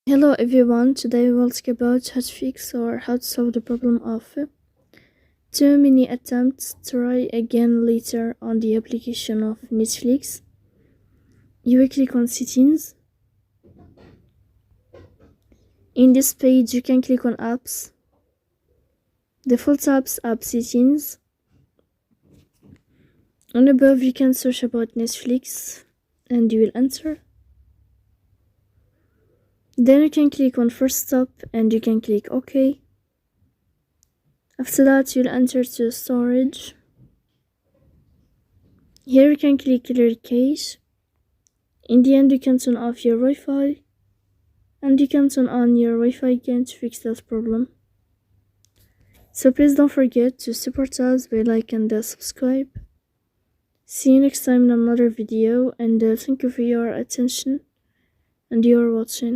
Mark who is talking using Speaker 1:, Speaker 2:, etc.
Speaker 1: Hello everyone, today we will talk about how to fix or how to solve the problem of too many attempts. Try again later on the application of Netflix. You will click on settings. In this page you can click on apps, default apps, app settings. On above you can search about Netflix and you will enter. Then you can click on first stop and you can click OK. After that you'll enter to storage. Here you can click clear cache. In the end you can turn off your Wi-Fi and you can turn on your Wi-Fi again to fix that problem. So please don't forget to support us by like and subscribe. See you next time in another video, and thank you for your attention and your watching.